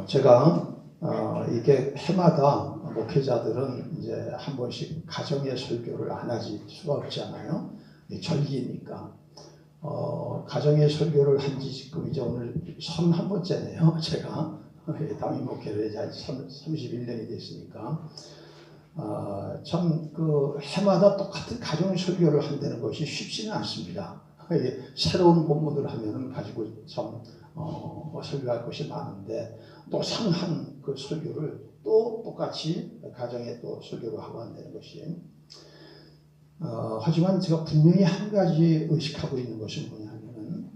제가 이게 해마다 목회자들은 이제 한 번씩 가정의 설교를 안 하지 수가 없잖아요. 절기니까. 가정의 설교를 한 지 지금 이제 오늘 31번째네요. 제가 담임 목회를 이제 31년이 됐으니까. 참 그 해마다 똑같은 가정 설교를 한다는 것이 쉽지는 않습니다. 새로운 본문을 하면은 가지고 참 설교할 것이 많은데 또 상한 그 설교를 또 똑같이 가정에 또 설교를 하고 한다는 것이 하지만 제가 분명히 한 가지 의식하고 있는 것은 뭐냐면은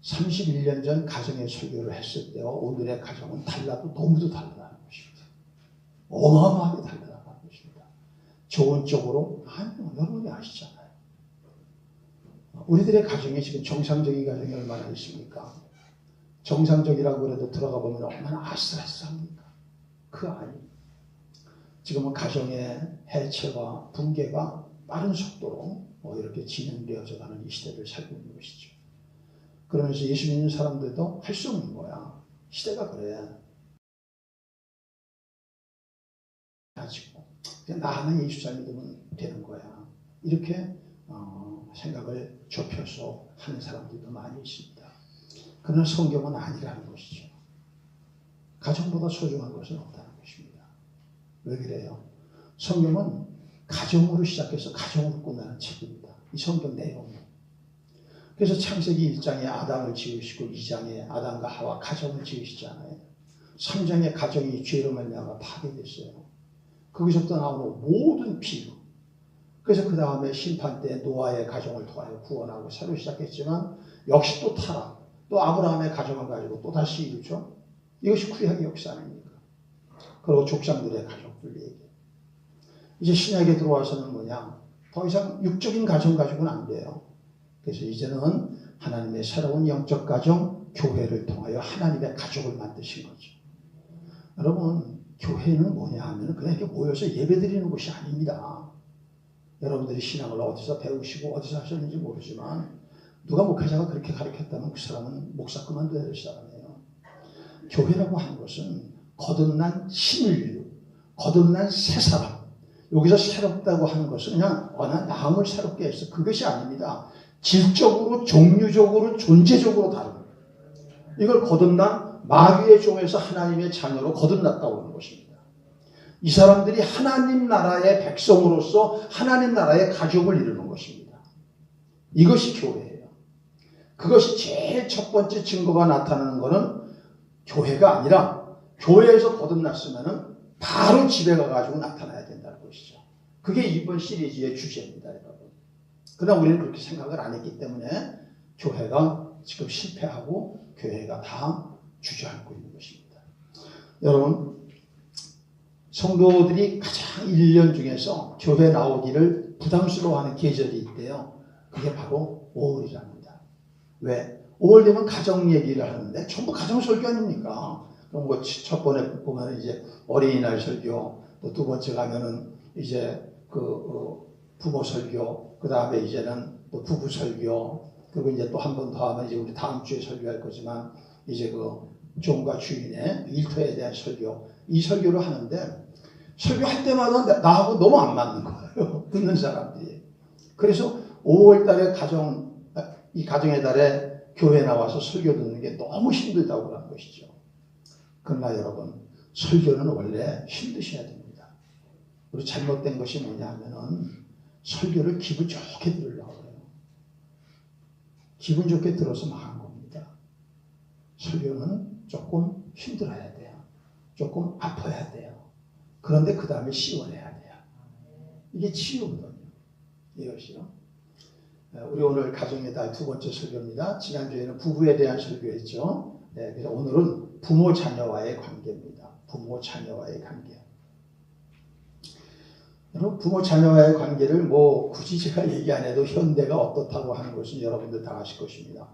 31년 전 가정의 설교를 했을 때와 오늘의 가정은 달라도 너무도 다르다는 것입니다. 어마어마하게 다르다는 것입니다. 좋은 쪽으로 아니요, 여러분이 아시잖아요. 우리들의 가정이 지금 정상적인 가정이 얼마나 있습니까? 정상적이라고 해도 들어가 보면 얼마나 아슬아슬합니까? 그 아니. 지금은 가정의 해체와 붕괴가 빠른 속도로 이렇게 진행되어져 가는 이 시대를 살고 있는 것이죠. 그러면서 예수 믿는 사람들도 할 수 없는 거야. 시대가 그래. 가지고 그냥 나 하나 예수 잘 믿으면 되는 거야. 이렇게 생각을 좁혀서 하는 사람들도 많이 있습니다. 그러나 성경은 아니라는 것이죠. 가정보다 소중한 것은 없다는 것입니다. 왜 그래요? 성경은 가정으로 시작해서 가정으로 끝나는 책입니다. 이 성경 내용이. 그래서 창세기 1장에 아담을 지으시고 2장에 아담과 하와 가정을 지으시잖아요. 3장에 가정이 죄로 말미암아 파괴됐어요. 거기서부터 나오는 모든 비유. 그래서 그 다음에 심판 때 노아의 가정을 통하여 구원하고 새로 시작했지만 역시 또 타락. 또 아브라함의 가정을 가지고 또 다시 이루죠. 이것이 구약의 역사 아닙니까? 그리고 족장들의 가족들 얘기. 이제 신약에 들어와서는 뭐냐? 더 이상 육적인 가정 가지고는 안 돼요. 그래서 이제는 하나님의 새로운 영적 가정, 교회를 통하여 하나님의 가족을 만드신 거죠. 여러분, 교회는 뭐냐 하면 그냥 이렇게 모여서 예배 드리는 곳이 아닙니다. 여러분들이 신앙을 어디서 배우시고 어디서 하셨는지 모르지만 누가 목회자가 그렇게 가르쳤다면 그 사람은 목사 그만둬야 될 사람이에요. 교회라고 하는 것은 거듭난 신인류, 거듭난 새 사람. 여기서 새롭다고 하는 것은 그냥 나 마음을 새롭게 해서 그것이 아닙니다. 질적으로, 종류적으로, 존재적으로 다릅니다. 이걸 거듭난 마귀의 종에서 하나님의 자녀로 거듭났다고 하는 것입니다. 이 사람들이 하나님 나라의 백성으로서 하나님 나라의 가족을 이루는 것입니다. 이것이 교회예요. 그것이 제일 첫 번째 증거가 나타나는 것은 교회가 아니라 교회에서 거듭났으면 바로 집에 가가지고 나타나야 된다는 것이죠. 그게 이번 시리즈의 주제입니다, 여러분. 그러나 우리는 그렇게 생각을 안 했기 때문에 교회가 지금 실패하고 교회가 다 주저앉고 있는 것입니다. 여러분, 성도들이 가장 1년 중에서 교회 나오기를 부담스러워하는 계절이 있대요. 그게 바로 5월이랍니다. 왜? 5월 되면 가정 얘기를 하는데 전부 가정 설교 아닙니까? 그럼 뭐 첫 번에 보면 이제 어린이날 설교, 또 두 번째 가면은 이제 부모 설교, 그 다음에 이제는 또 부부 설교, 그리고 이제 또 한 번 더 하면 이제 우리 다음 주에 설교할 거지만 이제 그 종과 주인의 일터에 대한 설교, 이 설교를 하는데 설교할 때마다 나하고 너무 안 맞는 거예요. 듣는 사람들이. 그래서 5월 달에 이 가정의 달에 교회 나와서 설교 듣는 게 너무 힘들다고 하는 것이죠. 그러나 여러분, 설교는 원래 힘드셔야 됩니다. 우리 잘못된 것이 뭐냐 하면은 설교를 기분 좋게 들으려고 해요. 기분 좋게 들어서 망한 겁니다. 설교는 조금 힘들어야 돼요. 조금 아파야 돼요. 그런데 그 다음에 시원해야 돼요. 이게 치유거든요. 이것이요. 우리 오늘 가정의 달 두 번째 설교입니다. 지난주에는 부부에 대한 설교했죠. 그래서 오늘은 부모 자녀와의 관계입니다. 부모 자녀와의 관계. 여러분, 부모 자녀와의 관계를 뭐 굳이 제가 얘기 안 해도 현대가 어떻다고 하는 것은 여러분들 다 아실 것입니다.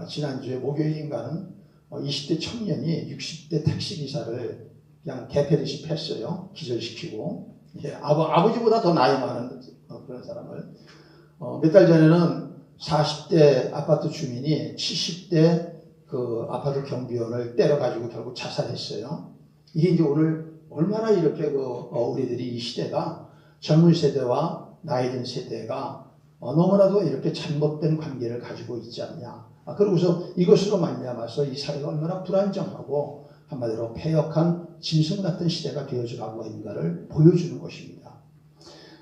지난주에 목요일인가는 20대 청년이 60대 택시기사를 그냥 개패듯이 팼어요. 기절시키고. 아버지보다 더 나이 많은 그런 사람을. 몇 달 전에는 40대 아파트 주민이 70대 그 아파트 경비원을 때려가지고 결국 자살했어요. 이게 이제 오늘 얼마나 이렇게 우리들이 이 시대가 젊은 세대와 나이 든 세대가 너무나도 이렇게 잘못된 관계를 가지고 있지 않냐. 그러고서 이것으로 말미암아서 이 사회가 얼마나 불안정하고 한마디로 패역한 짐승 같은 시대가 되어져가고 있는가를 보여주는 것입니다.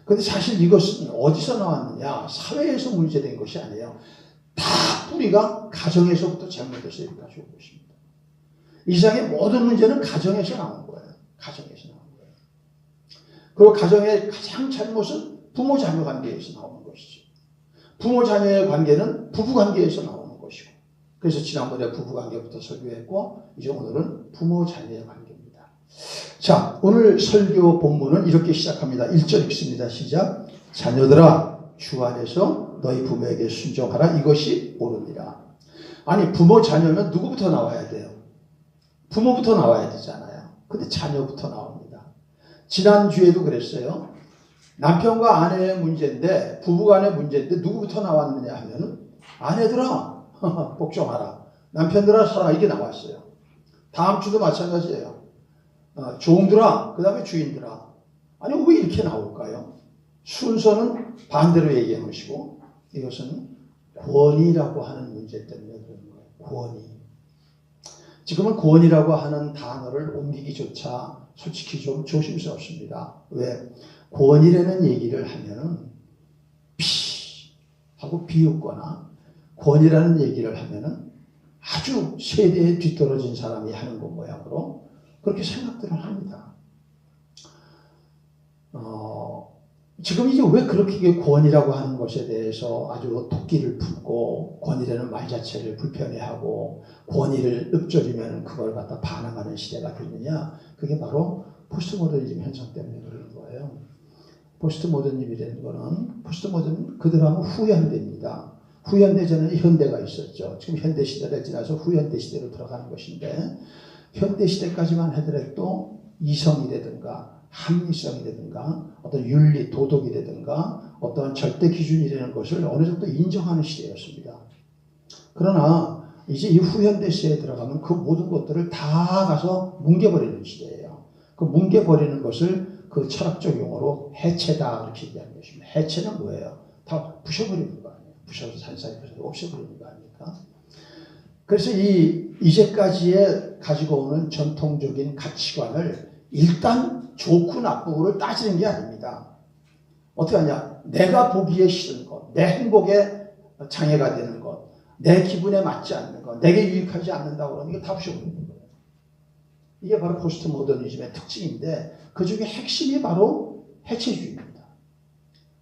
그런데 사실 이것은 어디서 나왔느냐? 사회에서 문제된 것이 아니에요. 다 뿌리가 가정에서부터 잘못돼서 여기까지 온 것입니다. 이 세상의 모든 문제는 가정에서 나온 거예요. 가정에서 나온 거예요. 그리고 가정의 가장 잘못은 부모 자녀 관계에서 나오는 것이죠. 부모 자녀의 관계는 부부 관계에서 나오는 것이고, 그래서 지난번에 부부 관계부터 설교했고 이제 오늘은 부모 자녀의 관계입니다. 자, 오늘 설교 본문은 이렇게 시작합니다. 1절 읽습니다. 시작. 자녀들아 주 안에서 너희 부모에게 순종하라. 이것이 옳으니라. 아니 부모 자녀면 누구부터 나와야 돼요? 부모부터 나와야 되잖아요. 근데 자녀부터 나옵니다. 지난주에도 그랬어요. 남편과 아내의 문제인데 부부간의 문제인데 누구부터 나왔느냐 하면 아내들아 복종하라. 남편들아 살아. 이게 나왔어요. 다음 주도 마찬가지예요. 종들아 그 다음에 주인들아. 아니 왜 이렇게 나올까요? 순서는 반대로 얘기한 것이고 이것은 권위라고 하는 문제 때문에 그런 거예요. 권위. 지금은 권위라고 하는 단어를 옮기기조차 솔직히 좀 조심스럽습니다. 왜? 권위라는 얘기를 하면은 피 하고 비웃거나 권위라는 얘기를 하면은 아주 세대에 뒤떨어진 사람이 하는 것 모양으로 그렇게 생각들을 합니다. 지금 이제 왜 그렇게 권위라고 하는 것에 대해서 아주 도끼를 품고 권위라는 말 자체를 불편해하고 권위를 읊조리면 그걸 갖다 반항하는 시대가 됐느냐? 그게 바로 포스트모더니즘 현상 때문에 그러는 거예요. 포스트모더니즘이라는 거는 포스트모더니즘 그대로 하면 후현대입니다. 후현대 전에는 현대가 있었죠. 지금 현대 시대를 지나서 후현대 시대로 들어가는 것인데 현대 시대까지만 하더라도 이성이라든가 합리성이라든가 어떤 윤리, 도덕이라든가 어떤 절대 기준이라는 것을 어느 정도 인정하는 시대였습니다. 그러나 이제 이 후현대 시대에 들어가면 그 모든 것들을 다 가서 뭉개버리는 시대예요. 그 뭉개버리는 것을 그 철학적 용어로 해체다 이렇게 얘기하는 것입니다. 해체는 뭐예요? 다 부셔버리는 거 아니에요. 부셔서 산산이 부셔서 없애버리는 거 아닙니까? 그래서 이제까지의 가지고 오는 전통적인 가치관을 일단 좋고 나쁘고를 따지는 게 아닙니다. 어떻게 하냐? 내가 보기에 싫은 것, 내 행복에 장애가 되는 것, 내 기분에 맞지 않는 것, 내게 유익하지 않는다고 그러면 이거 다 부셔버리는 거예요. 이게 바로 포스트 모더니즘의 특징인데 그 중에 핵심이 바로 해체주의입니다.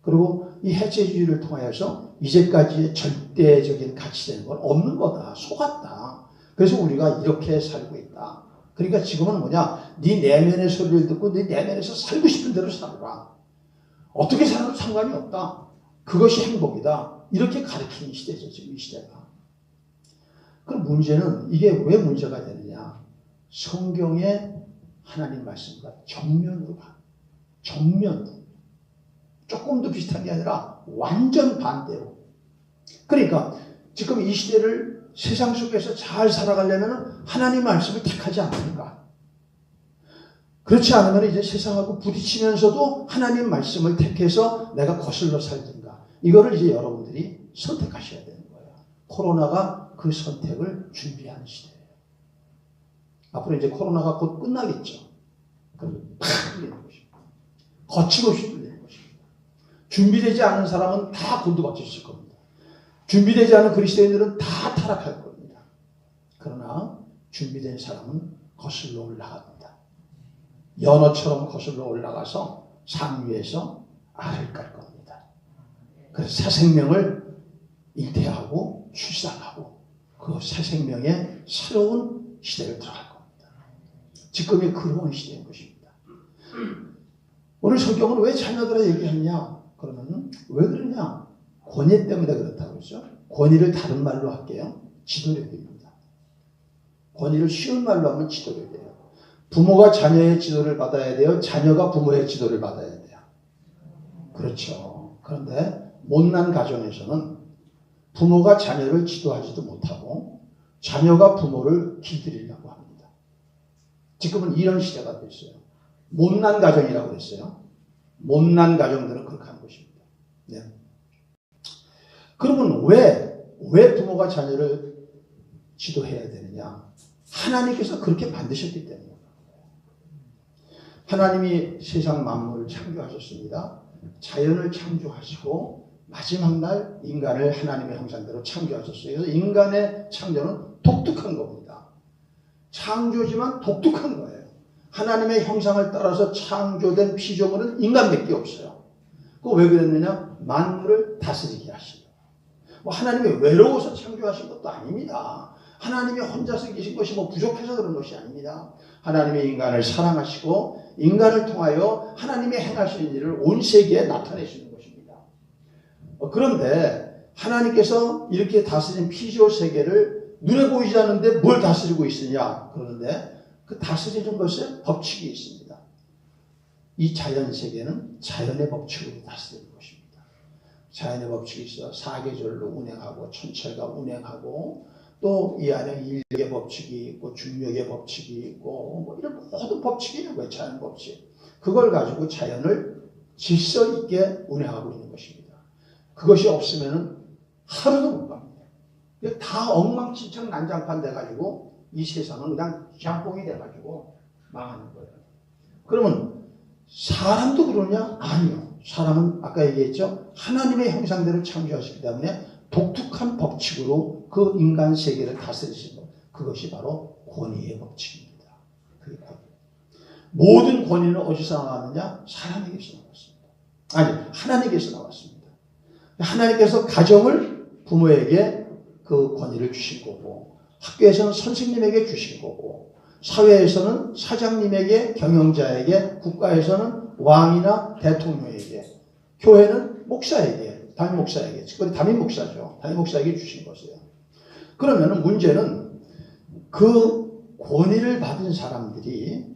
그리고 이 해체주의를 통하여서 이제까지의 절대적인 가치되는 건 없는 거다. 속았다. 그래서 우리가 이렇게 살고 있다. 그러니까 지금은 뭐냐? 네 내면의 소리를 듣고 네 내면에서 살고 싶은 대로 살아라. 어떻게 살아도 상관이 없다. 그것이 행복이다. 이렇게 가르치는 시대죠. 지금 이 시대가. 그럼 문제는 이게 왜 문제가 되느냐? 성경의 하나님 말씀과 정면으로 가. 정면으로. 조금도 비슷한 게 아니라 완전 반대로. 그러니까 지금 이 시대를 세상 속에서 잘 살아가려면 하나님 말씀을 택하지 않는가. 그렇지 않으면 이제 세상하고 부딪히면서도 하나님 말씀을 택해서 내가 거슬러 살든가. 이거를 이제 여러분들이 선택하셔야 되는 거예요. 코로나가 그 선택을 준비하는 시대예요. 앞으로 이제 코로나가 곧 끝나겠죠. 그럼 팍 뚫리는 것입니다. 거침없이 뚫리는 것입니다. 준비되지 않은 사람은 다 곤두박질 칠 겁니다. 준비되지 않은 그리스도인들은 다 타락할 겁니다. 그러나 준비된 사람은 거슬러 올라갑니다. 연어처럼 거슬러 올라가서 산 위에서 알을 깔 겁니다. 그래서 새 생명을 잉태하고 출산하고 그 새 생명의 새로운 시대를 들어갈 겁니다. 지금이 그런 시대인 것입니다. 오늘 성경은 왜 자녀들아 얘기하느냐? 그러면 왜 그러냐? 권위 때문에 그렇다고 그러죠. 권위를 다른 말로 할게요. 지도력입니다. 권위를 쉬운 말로 하면 지도력이에요. 부모가 자녀의 지도를 받아야 돼요. 자녀가 부모의 지도를 받아야 돼요. 그렇죠. 그런데 못난 가정에서는 부모가 자녀를 지도하지도 못하고 자녀가 부모를 길들이려고 합니다. 지금은 이런 시대가 됐어요. 못난 가정이라고 했어요. 못난 가정들은 그렇게 하는 것입니다. 네. 그러면 왜 부모가 자녀를 지도해야 되느냐? 하나님께서 그렇게 만드셨기 때문입니다. 하나님이 세상 만물을 창조하셨습니다. 자연을 창조하시고 마지막 날 인간을 하나님의 형상대로 창조하셨어요. 그래서 인간의 창조는 독특한 겁니다. 창조지만 독특한 거예요. 하나님의 형상을 따라서 창조된 피조물은 인간밖에 없어요. 그 왜 그랬느냐? 만물을 다스리게 하시고. 하나님이 외로워서 창조하신 것도 아닙니다. 하나님이 혼자서 계신 것이 부족해서 그런 것이 아닙니다. 하나님이 인간을 사랑하시고 인간을 통하여 하나님이 행하시는 일을 온 세계에 나타내시는 것입니다. 그런데 하나님께서 이렇게 다스린 피조 세계를 눈에 보이지 않는데 뭘 다스리고 있으냐? 그러는데 그 다스리는 것에 법칙이 있습니다. 이 자연 세계는 자연의 법칙으로 다스리는 것입니다. 자연의 법칙이 있어 사계절로 운행하고 천철과 운행하고 또 이 안에 인력의 법칙이 있고 중력의 법칙이 있고 이런 모든 법칙이 있는 거예요. 자연 법칙. 그걸 가지고 자연을 질서 있게 운행하고 있는 것입니다. 그것이 없으면 하루도 못 갑니다. 다 엉망진창 난장판 돼가지고 이 세상은 그냥 짬뽕이 돼가지고 망하는 거예요. 그러면 사람도 그러냐? 아니요. 사람은 아까 얘기했죠. 하나님의 형상대로 창조하셨기 때문에 독특한 법칙으로 그 인간 세계를 다스리시는 것. 그것이 바로 권위의 법칙입니다. 그게 권위. 모든 권위는 어디서 나왔느냐? 사람에게서 나왔습니다. 아니, 하나님께서 나왔습니다. 하나님께서 가정을 부모에게 그 권위를 주신 거고, 학교에서는 선생님에게 주신 거고, 사회에서는 사장님에게, 경영자에게, 국가에서는 왕이나 대통령에게, 교회는 목사에게, 담임 목사에게, 특별히 담임 목사죠. 담임 목사에게 주신 것이에요. 그러면 문제는 그 권위를 받은 사람들이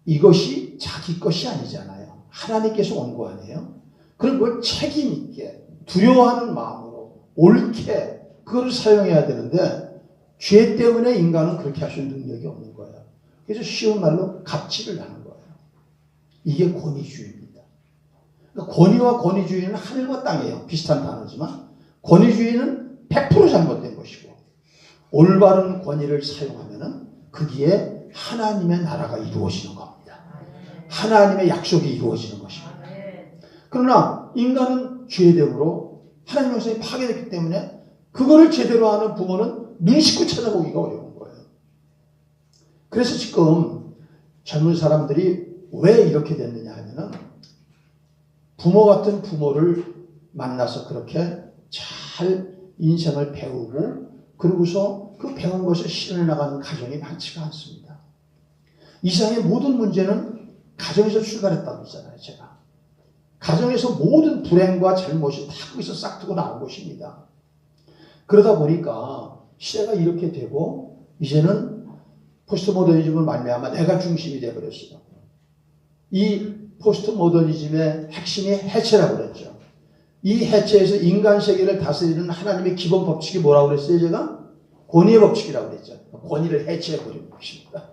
이것이 자기 것이 아니잖아요. 하나님께서 온 거 아니에요? 그럼 그걸 책임 있게 두려워하는 마음으로 옳게 그걸 사용해야 되는데 죄 때문에 인간은 그렇게 할 수 있는 능력이 없는 거예요. 그래서 쉬운 말로 갑질을 하는 거예요. 이게 권위주의입니다. 그러니까 권위와 권위주의는 하늘과 땅이에요. 비슷한 단어지만 권위주의는 100% 잘못된 것이고 올바른 권위를 사용하면 거기에 하나님의 나라가 이루어지는 겁니다. 하나님의 약속이 이루어지는 것입니다. 그러나 인간은 죄됨으로 하나님의 약속이 파괴됐기 때문에 그거를 제대로 하는 부모는 눈 씻고 찾아보기가 어려운 거예요. 그래서 지금 젊은 사람들이 왜 이렇게 됐느냐 하면은 부모 같은 부모를 만나서 그렇게 잘 인생을 배우고 그러고서 그 배운 것을 실현해 나가는 가정이 많지가 않습니다. 이 세상의 모든 문제는 가정에서 출발했다고 했잖아요. 제가. 가정에서 모든 불행과 잘못이 다 거기서 싹트고 나온 것입니다. 그러다 보니까 시대가 이렇게 되고 이제는 포스트 모더니즘을 말미암아 내가 중심이 되어버렸어요. 이 포스트 모더니즘의 핵심이 해체라고 그랬죠. 이 해체에서 인간 세계를 다스리는 하나님의 기본 법칙이 뭐라고 그랬어요? 제가? 권위의 법칙이라고 그랬죠. 권위를 해체해버리는 것입니다.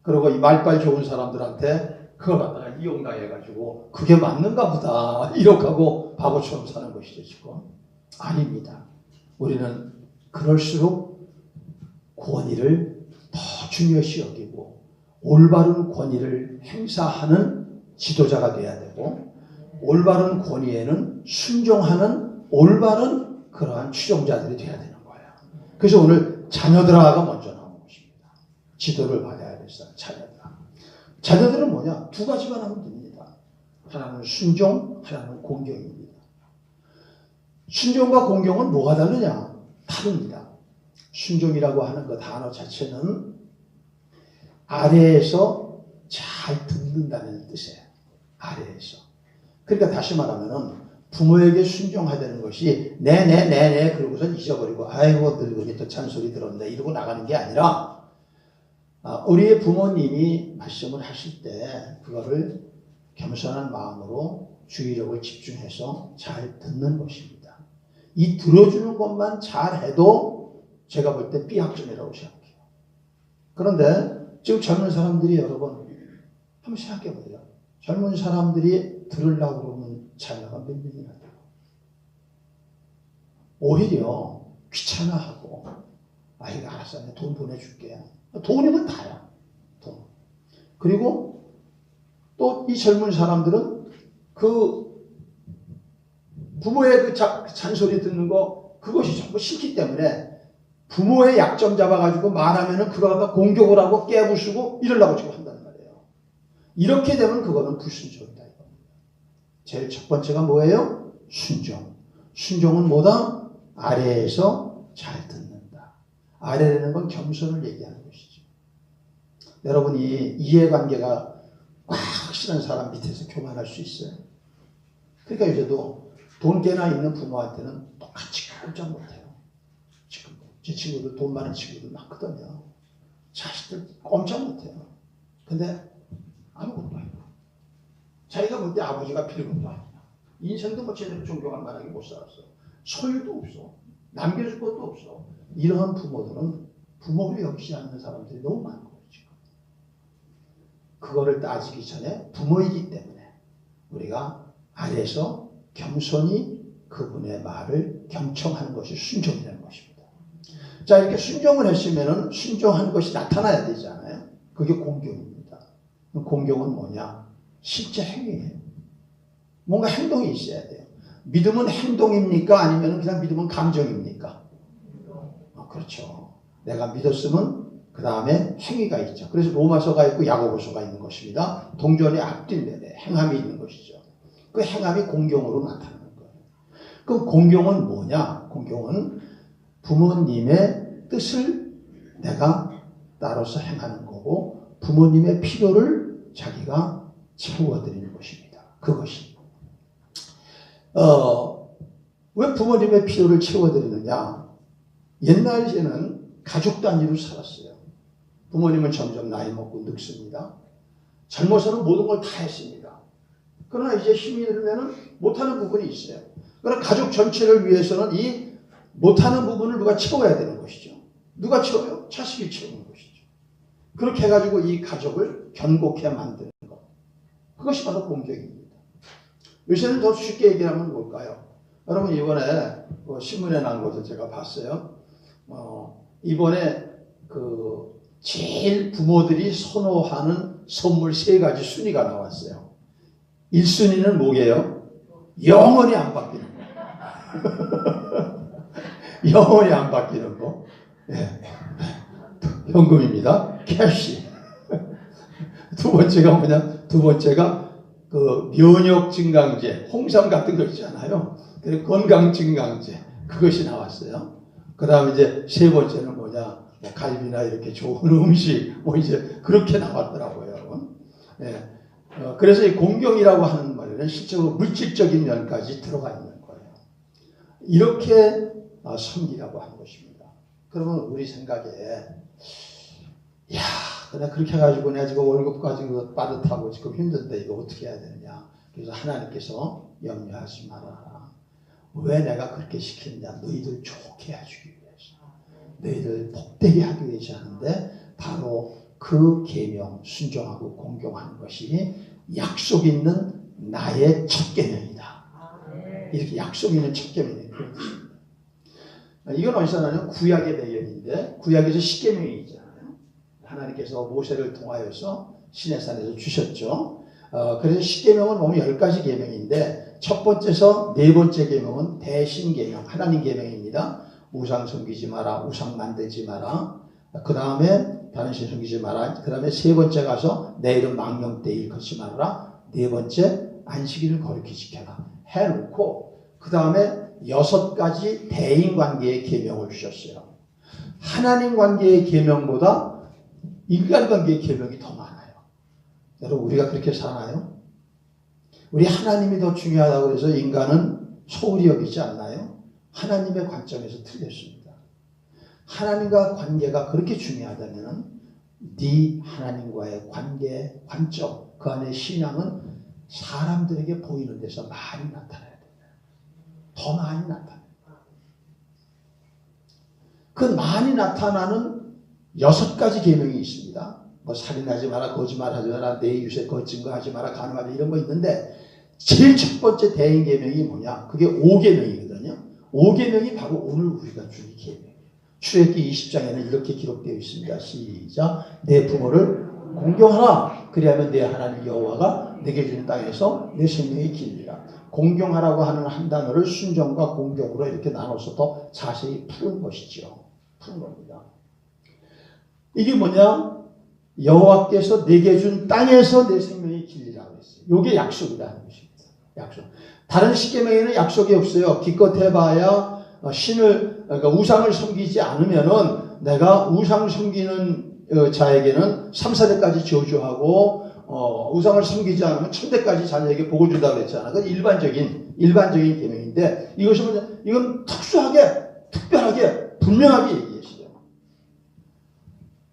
그리고 이 말빨 좋은 사람들한테 그걸 갖다가 이용당해가지고 그게 맞는가 보다 이렇게 하고 바보처럼 사는 것이죠. 지금. 아닙니다. 우리는 그럴수록 권위를 더 중요시 여기고 올바른 권위를 행사하는 지도자가 돼야 되고 올바른 권위에는 순종하는 올바른 그러한 추종자들이 돼야 되는 거예요. 그래서 오늘 자녀들아가 먼저 나오는 것입니다. 지도를 받아야 될 사람, 자녀들. 자녀들은 뭐냐? 두 가지만 하면 됩니다. 하나는 순종, 하나는 공경입니다. 순종과 공경은 뭐가 다르냐? 다릅니다. 순종이라고 하는 그 단어 자체는 아래에서 잘 듣는다는 뜻이에요. 아래에서. 그러니까 다시 말하면은 부모에게 순종하다는 것이 네네네네 그러고서 잊어버리고 아이고 늙은이 또 잔소리 들었네 이러고 나가는 게 아니라 우리의 부모님이 말씀을 하실 때 그거를 겸손한 마음으로 주의력을 집중해서 잘 듣는 것입니다. 이 들어주는 것만 잘해도 제가 볼 때 B학점이라고 생각해요. 그런데 지금 젊은 사람들이 여러분 한번 생각해 보세요. 젊은 사람들이 들으려고 그러면 자녀가 몇 명이나 돼요. 오히려 귀찮아하고 이거 알았어, 내가 돈 보내줄게. 돈이면 다야. 돈. 그리고 또 이 젊은 사람들은 그 부모의 그 잔소리 듣는 거 그것이 전부 싫기 때문에 부모의 약점 잡아가지고 말하면은 그거 갖다 공격을 하고 깨부수고 이러려고 지금 한다는 말이에요. 이렇게 되면 그거는 불순종이다. 제일 첫 번째가 뭐예요? 순종. 순종은 뭐다? 아래에서 잘 듣는다. 아래라는 건 겸손을 얘기하는 것이죠. 여러분이 이해관계가 확실한 사람 밑에서 교만할 수 있어요. 그러니까 요새도 돈 꽤나 있는 부모한테는 똑같이 깜짝 못해요. 지금 제 친구들 돈 많은 친구들 많거든요. 자식들 꼼짝 못해요. 근데 아무것도 아니고 자기가 볼 때 아버지가 필요한 것도 아니야. 인생도 뭐 제대로 존경할 만하게 못 살았어. 소유도 없어. 남겨줄 것도 없어. 이러한 부모들은 부모를 여기지 않는 사람들이 너무 많은 거예요. 지금. 그거를 따지기 전에 부모이기 때문에 우리가 아래에서 겸손히 그분의 말을 경청하는 것이 순종이라는 것입니다. 자, 이렇게 순종을 했으면 순종한 것이 나타나야 되잖아요. 그게 공경입니다. 공경은 뭐냐? 실제 행위예요. 뭔가 행동이 있어야 돼요. 믿음은 행동입니까? 아니면 그냥 믿음은 감정입니까? 그렇죠. 내가 믿었으면 그 다음에 행위가 있죠. 그래서 로마서가 있고 야고보서가 있는 것입니다. 동전의 앞뒷면에 행함이 있는 것이죠. 그 행함이 공경으로 나타나는 거예요. 그럼 공경은 뭐냐? 공경은 부모님의 뜻을 내가 따라서 행하는 거고 부모님의 필요를 자기가 채워드리는 것입니다. 그것이 왜 부모님의 필요를 채워드리느냐? 옛날에는 가족 단위로 살았어요. 부모님은 점점 나이 먹고 늙습니다. 젊어서는 모든 걸 다 했습니다. 그러나 이제 힘이 들면 못하는 부분이 있어요. 그러나 가족 전체를 위해서는 이 못하는 부분을 누가 채워야 되는 것이죠. 누가 채워요? 자식이 채우는 것이죠. 그렇게 해가지고 이 가족을 견고케 만드는 것. 그것이 바로 공경입니다. 요새는 더 쉽게 얘기하면 뭘까요? 여러분 이번에 신문에 난 것을 제가 봤어요. 이번에 제일 부모들이 선호하는 선물 3가지 순위가 나왔어요. 1순위는 뭐예요? 영원히 안 바뀌는 거. 영원히 안 바뀌는 거. 예. 현금입니다. 캐시. 두 번째가 뭐냐? 두 번째가 면역 증강제, 홍삼 같은 거 있잖아요. 그리고 건강 증강제. 그것이 나왔어요. 그 다음에 이제 세 번째는 뭐냐? 갈비나 이렇게 좋은 음식, 이제 그렇게 나왔더라고요. 예. 그래서 이 공경이라고 하는 말에는 실제로 물질적인 면까지 들어가 있는 거예요. 이렇게 섬기라고 하는 것입니다. 그러면 우리 생각에, 내가 그렇게 해가지고 내가 지금 월급 가지고 빠듯하고 지금 힘든데 이거 어떻게 해야 되느냐. 그래서 하나님께서 염려하지 말아라. 왜 내가 그렇게 시켰냐. 너희들 좋게 해주기 위해서. 너희들 복되게 하기 위해서 하는데 바로 그 계명 순종하고 공경하는 것이 약속 있는 나의 첫 계명이다. 이렇게 약속 있는 첫 계명이 그런 뜻입니다. 이건 어디서 나냐면 구약의 배경인데 구약에서 십계명이 있잖아요. 하나님께서 모세를 통하여서 시내산에서 주셨죠. 그래서 십계명은 보면 10가지 계명인데 첫 번째에서 네 번째 계명은 대신계명, 하나님 계명입니다. 우상 섬기지 마라, 우상 만들지 마라. 그 다음에 다른 신 섬기지 마라. 그 다음에 세 번째 가서 내 이름 망령되이 일컫지 말아라. 네 번째 안식일을 거룩히 지켜라. 해놓고 그 다음에 6가지 대인관계의 계명을 주셨어요. 하나님 관계의 계명보다 인간관계의 계명이 더 많아요. 여러분 우리가 그렇게 사나요? 우리 하나님이 더 중요하다고 해서 인간은 소홀히 여기지 않나요? 하나님의 관점에서 틀렸습니다. 하나님과 관계가 그렇게 중요하다면 네 하나님과의 관계, 관점, 그 안에 신앙은 사람들에게 보이는 데서 많이 나타나야 됩니다. 더 많이 나타나요. 그 많이 나타나는 6가지 계명이 있습니다. 뭐 살인하지 마라, 거짓말하지 마라, 내 이웃의 거짓거하지 마라, 간음하지 이런 거 있는데 제일 첫 번째 대행 계명이 뭐냐? 그게 5계명이거든요. 5계명이 바로 오늘 우리가 줄 계명이에요. 출애굽기 20장에는 이렇게 기록되어 있습니다. 시작. 내 부모를 공경하라. 그리하면 내 하나님 여호와가 내게 주는 땅에서 내 생명이 길리라. 공경하라고 하는 한 단어를 순종과 공경으로 이렇게 나눠서 더 자세히 푸는 것이죠. 푸는 겁니다. 이게 뭐냐? 여호와께서 내게 준 땅에서 내 생명이 길리라고 했어요. 이게 약속이다 하는 것입니다. 약속. 다른 십계명에는 약속이 없어요. 기껏 해봐야 그러니까 우상을 섬기지 않으면은 내가 우상 섬기는 자에게는 3, 4대까지 저주하고 우상을 섬기지 않으면 천대까지 자녀에게 복을 준다고 했잖아. 그건 일반적인 계명인데 이것은 뭐냐? 이건 특별하게 분명하게 얘기했어요.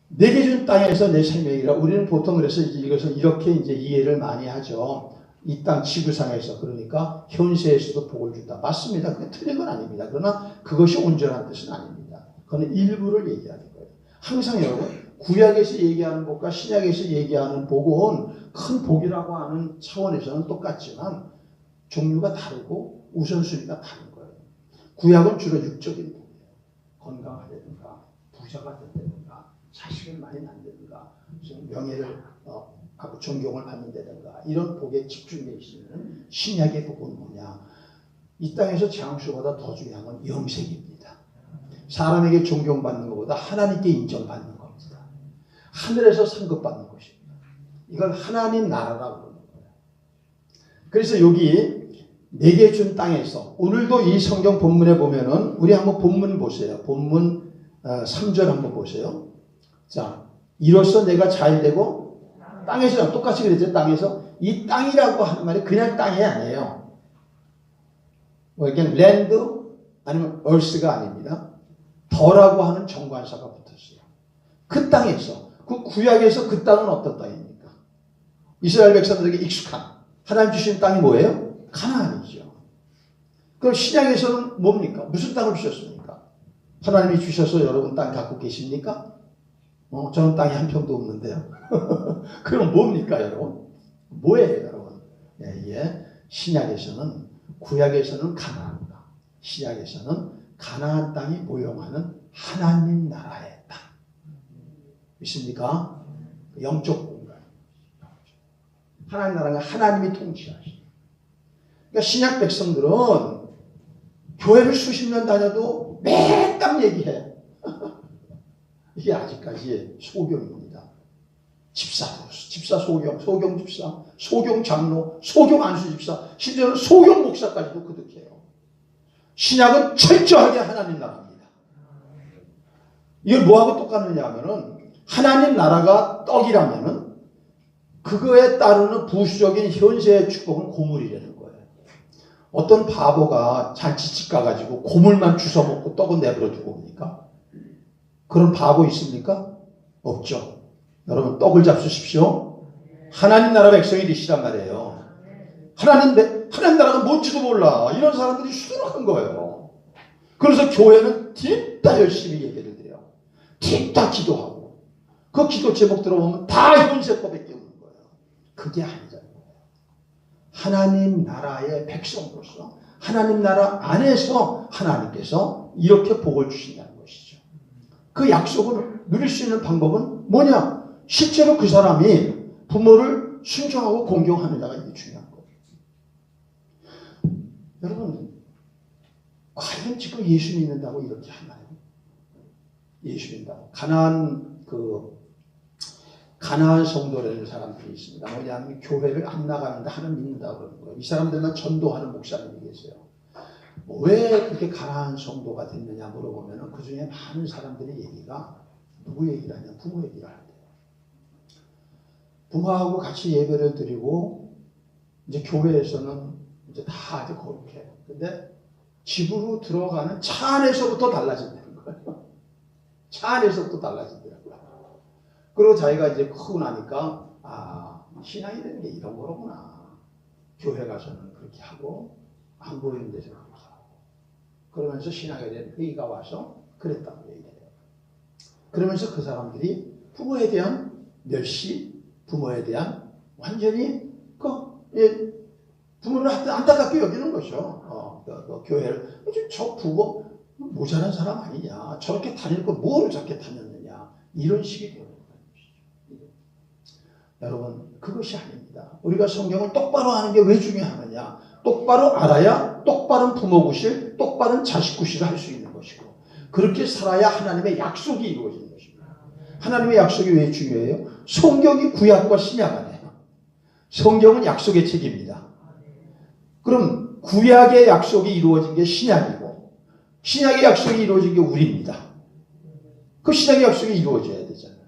내게 준 땅에서 내 생명이라. 우리는 보통 그래서 이것을 이렇게 이제 이해를 많이 하죠. 이 땅 지구상에서, 그러니까 현세에서도 복을 준다. 맞습니다. 그게 틀린 건 아닙니다. 그러나 그것이 온전한 뜻은 아닙니다. 그건 일부를 얘기하는 거예요. 항상 여러분, 구약에서 얘기하는 복과 신약에서 얘기하는 복은 큰 복이라고 하는 차원에서는 똑같지만 종류가 다르고 우선순위가 다른 거예요. 구약은 주로 육적인 복이에요. 건강하다든가 부자가 된다든가 자식을 많이 낳는다든가 명예를 하고 존경을 받는다든가 이런 복에 집중되어 있으면 신약의 복은 뭐냐? 이 땅에서 장수보다 더 중요한 건 영생입니다. 사람에게 존경받는 것보다 하나님께 인정받는 겁니다. 하늘에서 상급받는 것입니다. 이걸 하나님 나라라고 부르는 거예요. 그래서 여기 내게 준 땅에서 오늘도 이 성경 본문에 보면은 우리 한번 본문 보세요. 본문 3절 한번 보세요. 자, 이로써 내가 잘되고 땅에서 똑같이 그랬죠. 땅에서 이 땅이라고 하는 말이 그냥 땅이 아니에요. 뭐 그냥 랜드 아니면 earth가 아닙니다. 더라고 하는 정관사가 붙었어요. 그 땅에서, 그 구약에서 그 땅은 어떤 땅입니까? 이스라엘 백성들에게 익숙한 하나님 주신 땅이 뭐예요? 가나안이죠. 그럼 신약에서는 뭡니까? 무슨 땅을 주셨습니까? 하나님이 주셔서 여러분 땅 갖고 계십니까? 저는 땅이 한 평도 없는데요. 그럼 뭡니까, 여러분? 뭐예요, 여러분? 예. 신약에서는, 구약에서는 가나안이다. 신약에서는 가나안 땅이 모형하는 하나님 나라의 땅. 믿습니까? 영적 공간. 하나님 나라가 하나님이 통치하시죠. 그러니까 신약 백성들은 교회를 수십 년 다녀도 매달 얘기해. 이게 아직까지 소경입니다. 집사 소경, 소경 집사, 소경 장로, 소경 안수 집사, 심지어는 소경 목사까지도 그득해요. 신약은 철저하게 하나님 나라입니다. 이걸 뭐하고 똑같느냐 하면은 하나님 나라가 떡이라면은 그거에 따르는 부수적인 현세의 축복은 고물이라는 거예요. 어떤 바보가 잔치집 가가지고 고물만 주워 먹고 떡은 내버려 두고 옵니까? 그런 바보 있습니까? 없죠. 여러분 떡을 잡수십시오. 하나님 나라 백성이 되시란 말이에요. 하나님 나라가 뭔지도 몰라. 이런 사람들이 수두룩한 거예요. 그래서 교회는 진짜 열심히 얘기를 드려요. 진짜 기도하고 그 기도 제목 들어보면 다 현세법에 끼우는 거예요. 그게 아니잖아요. 하나님 나라의 백성으로서 하나님 나라 안에서 하나님께서 이렇게 복을 주신다는 것이죠. 그 약속을 누릴 수 있는 방법은 뭐냐? 실제로 그 사람이 부모를 순종하고 공경하느냐가 이게 중요한 거예요. 여러분, 과연 지금 예수 믿는다고 이렇게 하나요? 예수 믿는다고. 가나안 성도라는 사람들이 있습니다. 뭐냐면 교회를 안 나가는데 하나님 믿는다고 그러는 거예요. 이 사람들만 전도하는 목사님이 계세요. 왜 그렇게 가나안 성도가 됐느냐 물어보면 그 중에 많은 사람들의 얘기가 누구 얘기를 하냐? 부모 얘기를 하는데요. 부모하고 같이 예배를 드리고 이제 교회에서는 이제 다 이제 거룩해요. 근데 집으로 들어가는 차 안에서부터 달라진다는 거예요. 차 안에서부터 달라진다고요. 그리고 자기가 이제 크고 나니까 신앙이 되는 게 이런 거로구나. 교회 가서는 그렇게 하고 안 보이는 데서 그렇게 하고 그러면서 신앙에 대한 회의가 와서 그랬다고 얘기해요. 그러면서 그 사람들이 부모에 대한 멸시, 부모에 대한 완전히 부모를 안타깝게 여기는 것이죠. 교회를 저 부모 모자란 사람 아니냐, 저렇게 다닐 거 뭐를 저렇게 다녔느냐, 이런 식이 되는 것이죠. 여러분, 그것이 아닙니다. 우리가 성경을 똑바로 아는 게 왜 중요하느냐, 똑바로 알아야 똑바른 부모 구실, 똑바른 자식 구실을 할 수 있는 것이고, 그렇게 살아야 하나님의 약속이 이루어지는 것입니다. 하나님의 약속이 왜 중요해요? 성경이 구약과 신약 아니에요. 성경은 약속의 책입니다. 그럼 구약의 약속이 이루어진 게 신약이고, 신약의 약속이 이루어진 게 우리입니다. 그 신약의 약속이 이루어져야 되잖아요.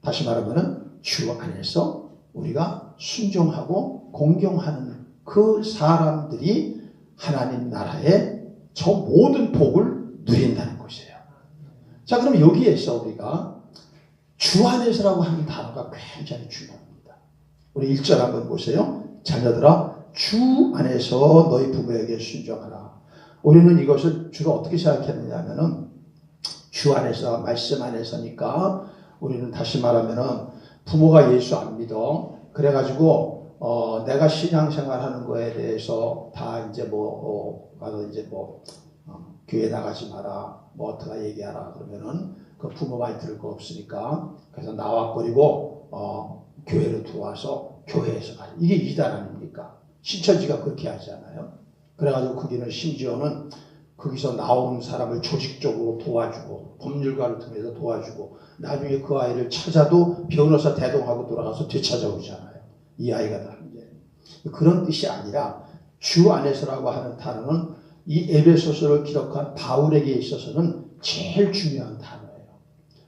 다시 말하면 주 안에서 우리가 순종하고 공경하는 그 사람들이 하나님 나라의 저 모든 복을 누린다는 것이에요. 자, 그럼 여기에서 우리가 주 안에서라고 하는 단어가 굉장히 중요합니다. 우리 1절 한번 보세요. 자녀들아, 주 안에서 너희 부모에게 순종하라. 우리는 이것을 주로 어떻게 생각했느냐 하면은 주 안에서, 말씀 안에서니까 우리는 다시 말하면은 부모가 예수 안 믿어. 그래가지고 내가 신앙생활 하는 거에 대해서 다 이제 가서 이제 교회 나가지 마라, 어떻게 얘기하라 그러면은 그 부모 말 들을 거 없으니까 그래서 나와버리고 교회로 들어와서 교회에서 가라. 이게 이단 아닙니까? 신천지가 그렇게 하지 않아요? 그래가지고 거기는 심지어는 거기서 나온 사람을 조직적으로 도와주고 법률가를 통해서 도와주고 나중에 그 아이를 찾아도 변호사 대동하고 돌아가서 되찾아오잖아요. 이 아이가 다른 게. 그런 뜻이 아니라 주 안에서라고 하는 단어는 이 에베소서를 기록한 바울에게 있어서는 제일 중요한 단어예요.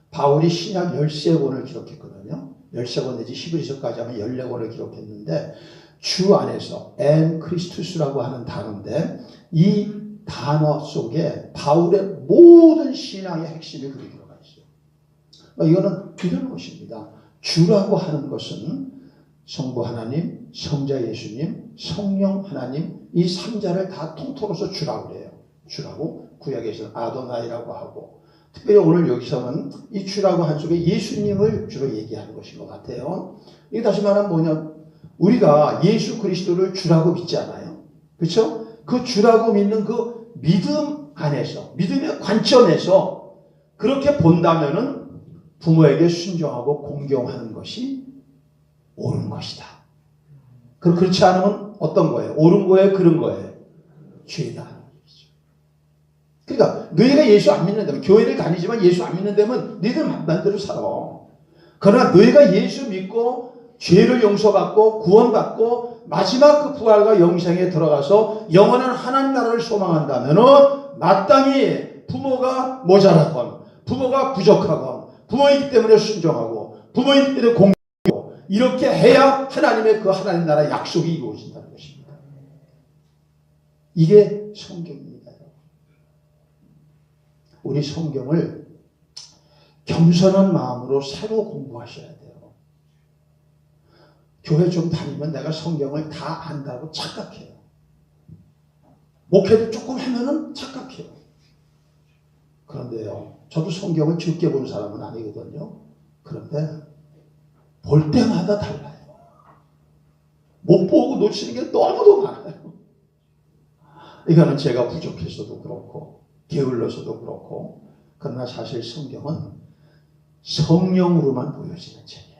바울이 신약 13권을 기록했거든요. 13권 내지 히브리서까지 하면 14권을 기록했는데 주 안에서 엔 크리스투스라고 하는 단어인데 이 단어 속에 바울의 모든 신앙의 핵심이 그렇게 들어가 있어요. 이거는 이런 것입니다. 주라고 하는 것은 성부 하나님, 성자 예수님, 성령 하나님 이 3자를 다 통틀어서 주라고 그래요. 주라고 구약에서는 아도나이라고 하고 특별히 오늘 여기서는 이 주라고 한 속에 예수님을 주로 얘기하는 것인 것 같아요. 이게 다시 말하면 뭐냐, 우리가 예수 그리스도를 주라고 믿지 않아요. 그렇죠? 그 주라고 믿는 그 믿음 안에서, 믿음의 관점에서 그렇게 본다면은 부모에게 순종하고 공경하는 것이 옳은 것이다. 그렇지 않으면 어떤 거예요? 옳은 거예요? 그런 거예요? 죄다. 그러니까 너희가 예수 안 믿는다면, 교회를 다니지만 예수 안 믿는다면 너희들 마음대로 살아. 그러나 너희가 예수 믿고 죄를 용서받고 구원받고 마지막 그 부활과 영생에 들어가서 영원한 하나님 나라를 소망한다면 마땅히 부모가 모자라건 부모가 부족하건 부모이기 때문에 순종하고 부모이기 때문에 공경하고 이렇게 해야 하나님의 그 하나님 나라의 약속이 이루어진다는 것입니다. 이게 성경입니다. 우리 성경을 겸손한 마음으로 새로 공부하셔야 돼요. 교회 좀 다니면 내가 성경을 다 안다고 착각해요. 목회도 조금 하면은 착각해요. 그런데요, 저도 성경을 적게 본 사람은 아니거든요. 그런데 볼 때마다 달라요. 못 보고 놓치는 게 너무도 많아요. 이거는 제가 부족해서도 그렇고 게을러서도 그렇고, 그러나 사실 성경은 성령으로만 보여지는 책이에요.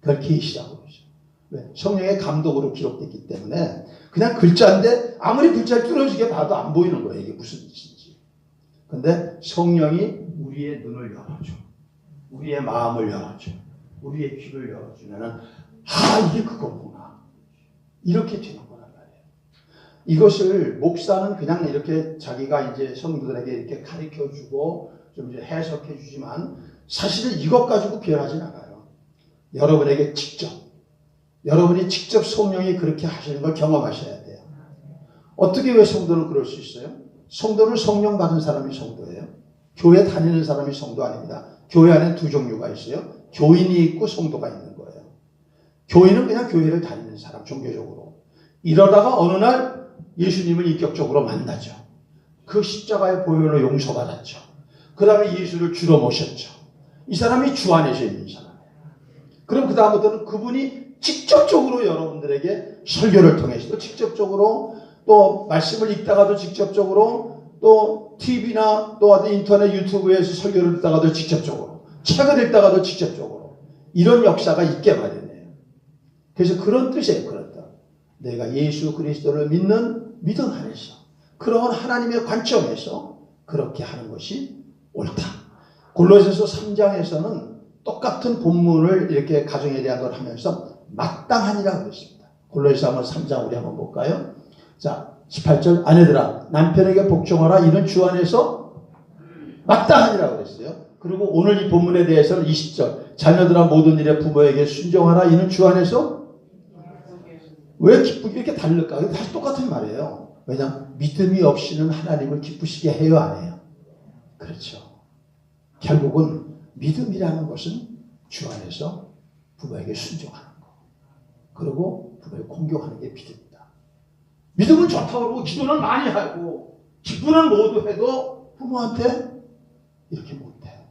그걸 계시라고 그러죠. 왜? 성령의 감독으로 기록됐기 때문에 그냥 글자인데 아무리 글자를 뚫어지게 봐도 안 보이는 거예요. 이게 무슨 뜻인지. 그런데 성령이 우리의 눈을 열어줘. 우리의 마음을 열어줘. 우리의 귀를 열어주면은 이게 그거구나. 이렇게 되는 거란 말이에요. 이것을 목사는 그냥 이렇게 자기가 이제 성도들에게 이렇게 가르쳐 주고 좀 이제 해석해 주지만 사실은 이것 가지고 변하진 않아요. 여러분에게 여러분이 직접 성령이 그렇게 하시는 걸 경험하셔야 돼요. 어떻게 왜 성도는 그럴 수 있어요? 성도는 성령 받은 사람이 성도예요. 교회 다니는 사람이 성도 아닙니다. 교회 안에 두 종류가 있어요. 교인이 있고 성도가 있는 거예요. 교인은 그냥 교회를 다니는 사람, 종교적으로. 이러다가 어느 날 예수님을 인격적으로 만나죠. 그 십자가의 보혈로 용서받았죠. 그 다음에 예수를 주로 모셨죠. 이 사람이 주 안에서 있는 사람이에요. 그럼 그 다음부터는 그분이 직접적으로 여러분들에게 설교를 통해서도 직접적으로 또 말씀을 읽다가도 직접적으로 또 TV나 또 인터넷 유튜브에서 설교를 듣다가도 직접적으로 책을 읽다가도 직접적으로 이런 역사가 있게 마련해요. 그래서 그런 뜻이에요. 그런 뜻. 내가 예수 그리스도를 믿는 믿음 안에서 그런 하나님의 관점에서 그렇게 하는 것이 옳다. 골로새서 3장에서는 똑같은 본문을 이렇게 가정에 대한 걸 하면서 마땅하니라고 그랬습니다. 골로새서 한번 3장 우리 한번 볼까요? 자, 18절 아내들아 남편에게 복종하라 이는 주 안에서 마땅하니라고 그랬어요. 그리고 오늘 이 본문에 대해서는 20절 자녀들아 모든 일에 부모에게 순종하라 이는 주 안에서 왜 기쁘게 이렇게 다를까? 이게 다시 똑같은 말이에요. 왜냐하면 믿음이 없이는 하나님을 기쁘시게 해요 안 해요? 그렇죠. 결국은 믿음이라는 것은 주 안에서 부모에게 순종하는 거. 그리고 부모를 공경하는 게 믿음이다. 믿음은 좋다고 그러고 기도는 많이 하고 기도는 모두 해도 부모한테 이렇게 못해.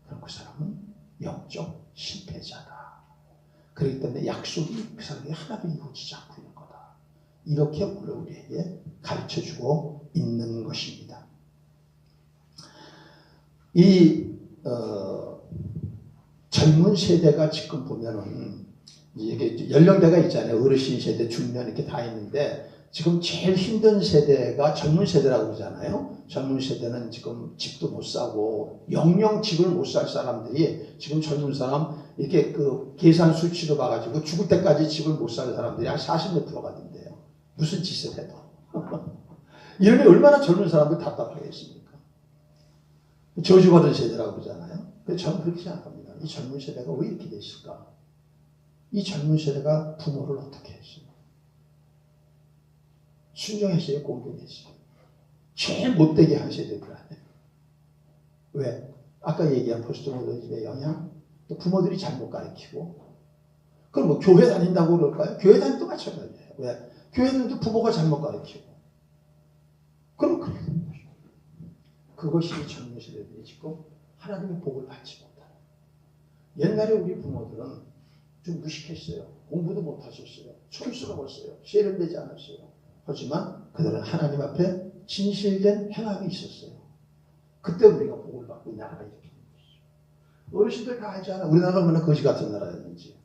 그럼 그 사람은 영적 실패자다. 그렇기 때문에 약속이 그 사람에게 하나도 이루어지지 않고 있는 거다. 이렇게 오늘 우리에게 가르쳐주고 있는 것입니다. 이 젊은 세대가 지금 보면은 이게 연령대가 있잖아요. 어르신 세대, 중년 이렇게 다 있는데 지금 제일 힘든 세대가 젊은 세대라고 그러잖아요. 젊은 세대는 지금 집도 못 사고 영영 집을 못 살 사람들이 지금 젊은 사람 이렇게 그 계산 수치로 봐가지고 죽을 때까지 집을 못 사는 사람들이 한 40몇 프로가 된대요. 무슨 짓을 해도. 이러면 얼마나 젊은 사람들 답답하겠습니까? 저주받은 세대라고 그러잖아요. 그래서 저는 그렇게 생각합니다. 이 젊은 세대가 왜 이렇게 됐을까? 이 젊은 세대가 부모를 어떻게 했어요? 순종했어요? 공경했어요? 제일 못되게 한 세대들 아니에요. 왜? 아까 얘기한 포스트모더니즘의 영향, 또 부모들이 잘못 가르치고, 그럼 뭐 교회 다닌다고 그럴까요? 교회 다니도 마찬가지예요. 왜? 교회 다니도 부모가 잘못 가르치고, 그럼 그렇게 되는 거죠. 그것이 젊은 세대들이 지금 하나님의 복을 받지 못하는. 옛날에 우리 부모들은 좀 무식했어요. 공부도 못하셨어요. 촌스러웠어요. 세련되지 않았어요. 하지만 그들은 하나님 앞에 진실된 행함이 있었어요. 그때 우리가 복을 받고 나라가 이렇게 된 것이죠. 어르신들 다 알잖아요. 우리나라가 얼마나 거지 같은 나라였는지.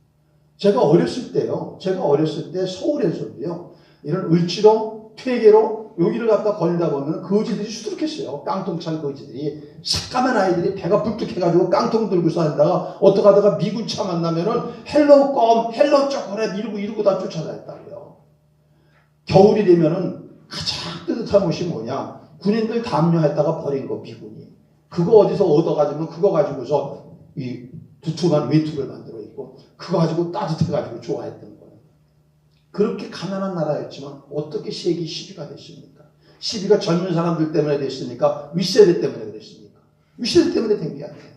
제가 어렸을 때 서울에서도요. 이런 을지로, 퇴계로 여기를 갖다 걸리다 보면 거지들이 수두룩했어요. 깡통 찬 거지들이. 새까만 아이들이 배가 불뚝해가지고 깡통 들고 사는다가 어떻게 하다가 미군 차 만나면은 헬로 껌, 헬로 초콜릿 이러고 다 쫓아다녔다고요. 겨울이 되면은 가장 뜨뜻한 옷이 뭐냐? 군인들 담요했다가 버린 거, 미군이. 그거 어디서 얻어가지고 그거 가지고서 이 두툼한 외투를 만들어 입고 그거 가지고 따뜻해가지고 좋아했던 거예요. 그렇게 가난한 나라였지만 어떻게 세기 10위가 됐습니까? 10위가 젊은 사람들 때문에 됐습니까? 윗세대 때문에 그랬습니까? 윗세대 때문에 된 게 아니에요.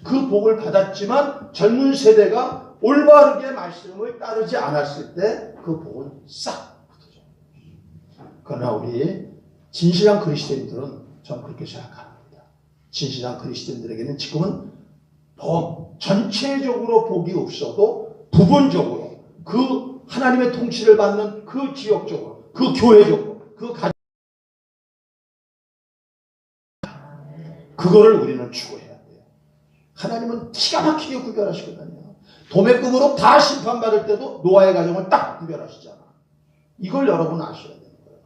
그 복을 받았지만 젊은 세대가 올바르게 말씀을 따르지 않았을 때 그 복은 싹 붙어져. 그러나 우리 진실한 그리스도인들은 저는 그렇게 생각합니다. 진실한 그리스도인들에게는 지금은 전체적으로 복이 없어도 부분적으로 그 하나님의 통치를 받는 그 지역적으로, 그 교회적으로, 그 가정, 그거를 우리는 추구해야 돼요. 하나님은 기가 막히게 구별하시거든요. 도매금으로 다 심판받을 때도 노아의 가정을 딱 구별하시잖아. 이걸 여러분 아셔야 되는 거예요.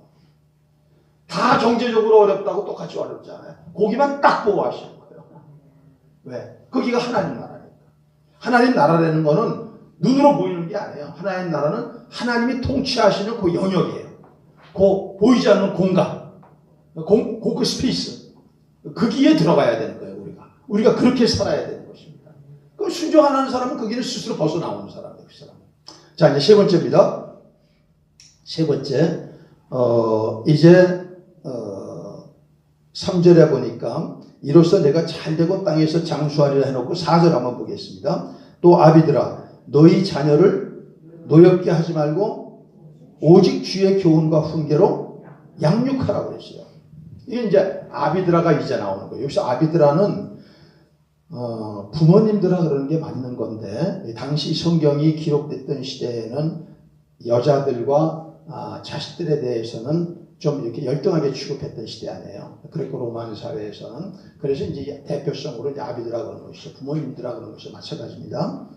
다 경제적으로 어렵다고 똑같이 어렵잖아요. 거기만 딱 보고 하시는 거예요. 왜? 거기가 하나님 나라니까. 하나님 나라라는 거는 눈으로 보이는 게 아니에요. 하나님 나라는 하나님이 통치하시는 그 영역이에요. 그 보이지 않는 공간, 그 스페이스. 거기에 들어가야 되는 거예요. 우리가 그렇게 살아야 되는 것입니다. 그럼 순종 안 하는 사람은 거기를 스스로 벗어나오는 사람이에요. 그 사람은. 자, 이제 세 번째입니다. 세 번째, 이제 3절에 보니까 이로써 내가 잘되고 땅에서 장수하리라 해놓고 4절 한번 보겠습니다. 또 아비들아 너희 자녀를 노엽게 하지 말고 오직 주의 교훈과 훈계로 양육하라고 그랬어요. 이게 이제 아비드라가 이제 나오는 거예요. 여기서 아비드라는 부모님들아 그러는 게 맞는 건데 당시 성경이 기록됐던 시대에는 여자들과 자식들에 대해서는 좀 이렇게 열등하게 취급했던 시대 아니에요. 그리고 로마는 사회에서는. 그래서 이제 대표성으로 이제 아비드라 그러는 것이죠. 부모님들아 그러는 것이 마찬가지입니다.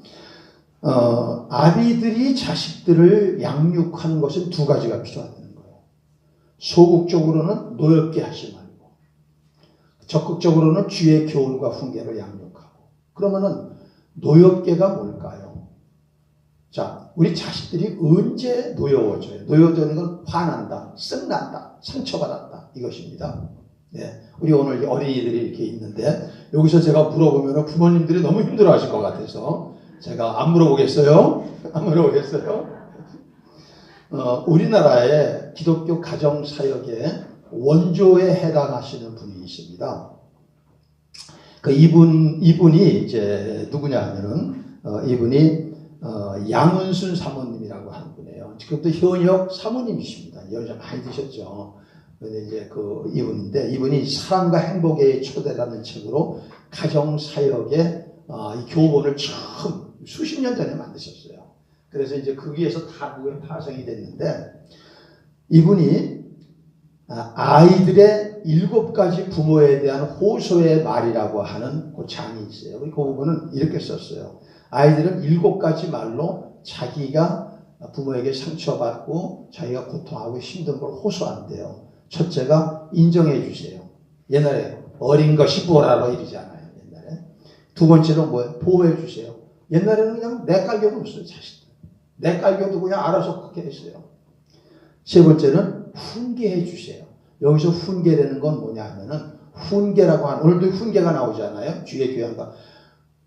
아비들이 자식들을 양육하는 것은 두 가지가 필요하다는 거예요. 소극적으로는 노엽게 하지 말고 적극적으로는 주의 교훈과 훈계를 양육하고. 그러면은 노엽게가 뭘까요? 자, 우리 자식들이 언제 노여워져요? 노여워지는 건 화난다, 썩난다, 상처받았다 이것입니다. 네, 우리 오늘 어린이들이 이렇게 있는데 여기서 제가 물어보면 부모님들이 너무 힘들어하실 것 같아서 제가 안 물어보겠어요? 안 물어보겠어요? 우리나라의 기독교 가정사역의 원조에 해당하시는 분이 있습니다. 이분이 이제 누구냐 하면은 이분이 양은순 사모님이라고 하는 분이에요. 지금도 현역 사모님이십니다. 연세 많이 드셨죠. 근데 이제 이분인데 이분이 사랑과 행복의 초대라는 책으로 가정사역의 이 교본을 처음 수십 년 전에 만드셨어요. 그래서 이제 거기에서 타국에 파생이 됐는데 이분이 아이들의 7가지 부모에 대한 호소의 말이라고 하는 그 장이 있어요. 그 부분은 이렇게 썼어요. 아이들은 7가지 말로 자기가 부모에게 상처받고 자기가 고통하고 힘든 걸 호소한대요. 첫째가 인정해 주세요. 옛날에 어린 것이 보라로 이러잖아요. 옛날에. 두 번째는 뭐예요? 보호해 주세요. 옛날에는 그냥 내깔겨도 없어요. 자식들. 내깔겨도 그냥 알아서 그렇게 했어요. 세 번째는 훈계해 주세요. 여기서 훈계라는 건 뭐냐 하면은 훈계라고 하는, 오늘도 훈계가 나오잖아요. 주의 교양과.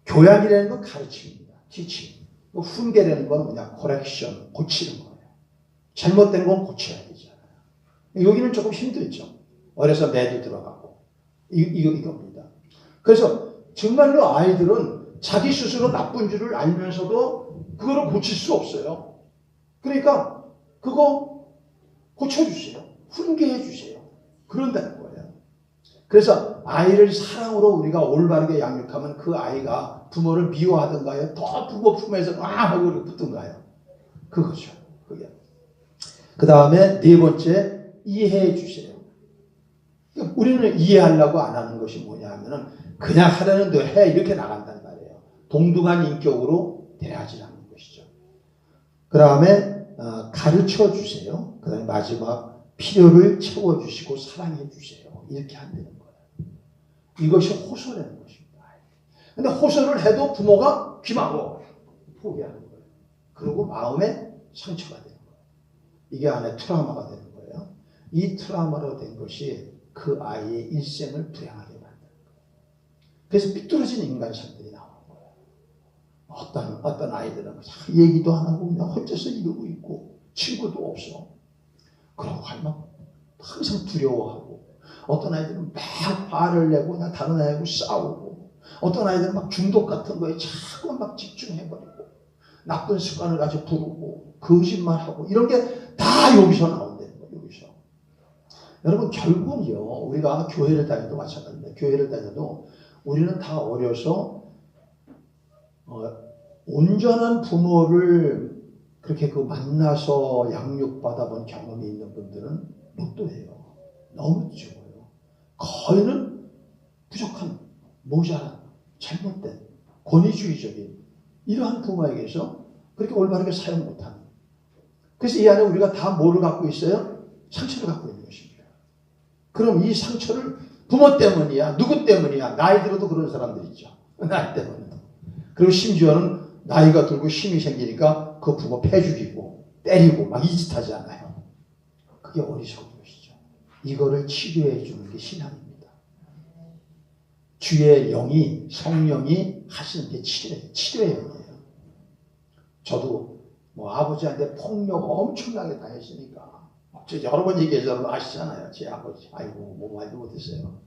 교양이라는 건 가르침입니다. teaching. 훈계라는 건 뭐냐? correction, 고치는 거예요. 잘못된 건 고쳐야 되잖아요. 여기는 조금 힘들죠. 어려서 매도 들어가고. 이겁니다. 그래서 정말로 아이들은 자기 스스로 나쁜 줄을 알면서도 그거를 고칠 수 없어요. 그러니까 그거 고쳐주세요. 훈계해 주세요. 그런다는 거예요. 그래서 아이를 사랑으로 우리가 올바르게 양육하면 그 아이가 부모를 미워하던가요? 더 부모 품에서 하고 붙던가요? 그거죠. 그게. 그 다음에 네 번째, 이해해 주세요. 우리는 이해하려고 안 하는 것이 뭐냐 하면은 그냥 하려는 대로 해 이렇게 나간단 말이에요. 동등한 인격으로 대하지 않는 것이죠. 그 다음에 가르쳐 주세요. 그 다음에 마지막 필요를 채워주시고 사랑해 주세요. 이렇게 한다는 거예요. 이것이 호소라는 것입니다. 근데 호소를 해도 부모가 귀마고 포기하는 거예요. 그리고 마음에 상처가 되는 거예요. 이게 안에 트라우마가 되는 거예요. 이 트라우마로 된 것이 그 아이의 일생을 불행하게 만드는 거예요. 그래서 삐뚤어진 인간성들이 나오는 거예요. 어떤 아이들은 얘기도 안 하고 그냥 혼자서 이러고 있고 친구도 없어. 그러고 하면 항상 두려워하고 어떤 아이들은 막 화를 내고 그냥 다른 아이하고 싸우고 어떤 아이들은 막 중독 같은 거에 자꾸 막 집중해버리고 나쁜 습관을 가지고 부르고 거짓말하고 이런 게 다 여기서 나온다는 거예요. 여기서. 여러분 결국은요 우리가 교회를 다녀도 마찬가지입니다. 교회를 다녀도 우리는 다 어려서 온전한 부모를 그렇게 만나서 양육받아 본 경험이 있는 분들은 못도해요. 너무 적어요. 거의는 부족한, 모자란, 잘못된, 권위주의적인 이러한 부모에게서 그렇게 올바르게 사용 못하는. 그래서 이 안에 우리가 다 뭐를 갖고 있어요? 상처를 갖고 있는 것입니다. 그럼 이 상처를 부모 때문이야, 누구 때문이야? 나이 들어도 그런 사람들 있죠. 나이 때문에도. 그리고 심지어는 나이가 들고 힘이 생기니까 그 부모 패 죽이고 때리고 막 이 짓 하지 않아요. 그게 어리석은 것이죠. 이거를 치료해 주는 게 신앙입니다. 주의 영이 성령이 하시는 게 치료의 영이에요. 저도 아버지한테 폭력 엄청나게 당했으니까 여러 번 얘기해서 아시잖아요. 제 아버지 아이고 말도 못했어요.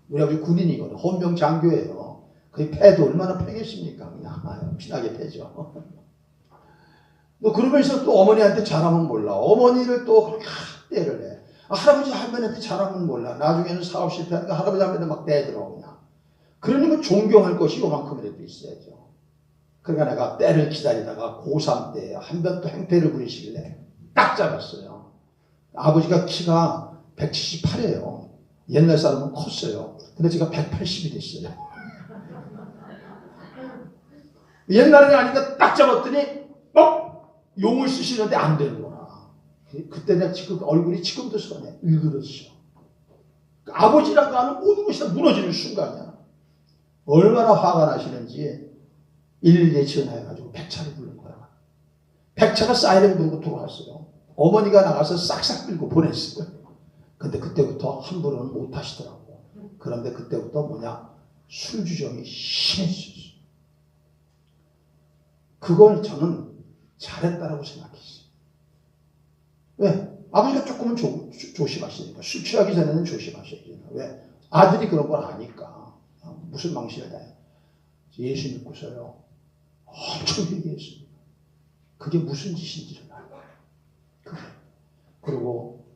우리 아버지 군인이거든. 헌병 장교예요. 그 패도 얼마나 패겠습니까? 그냥 피나게 패죠. 그러면서 또 어머니한테 잘하면 몰라. 어머니를 또 그렇게 학대를 해. 할아버지 할머니한테 잘하면 몰라. 나중에는 사업 실패하니까 할아버지 할머니한테 막 대들어오냐. 그러니까 존경할 것이 요만큼이라도 있어야죠. 그러니까 내가 때를 기다리다가 고3 때 한 번 또 행패를 부리시길래 딱 잡았어요. 아버지가 키가 178이에요. 옛날 사람은 컸어요. 근데 제가 180이 됐어요. 옛날에 아니까 딱 잡았더니 용을 쓰시는데 안 되는구나. 그때 내가 지금 얼굴이 지금도 선해. 일그러지죠. 아버지라고 하는 모든 것이 다 무너지는 순간이야. 얼마나 화가 나시는지 112에 전화해가지고 백차를 부른 거야. 백차가 사이렌 부르고 들어왔어요. 어머니가 나가서 싹싹 빌고 보냈어요. 근데 그때부터 함부로는 못 하시더라고. 그런데 그때부터 술주정이 심해졌어요. 그걸 저는 잘했다라고 생각했어요. 왜? 아버지가 조금은 조심하시니까. 술 취하기 전에는 조심하셔야죠. 왜? 아들이 그런 걸 아니까. 무슨 망신을 당해. 예수 믿고서요. 엄청 얘기했습니다. 그게 무슨 짓인지를 알아요. 그리고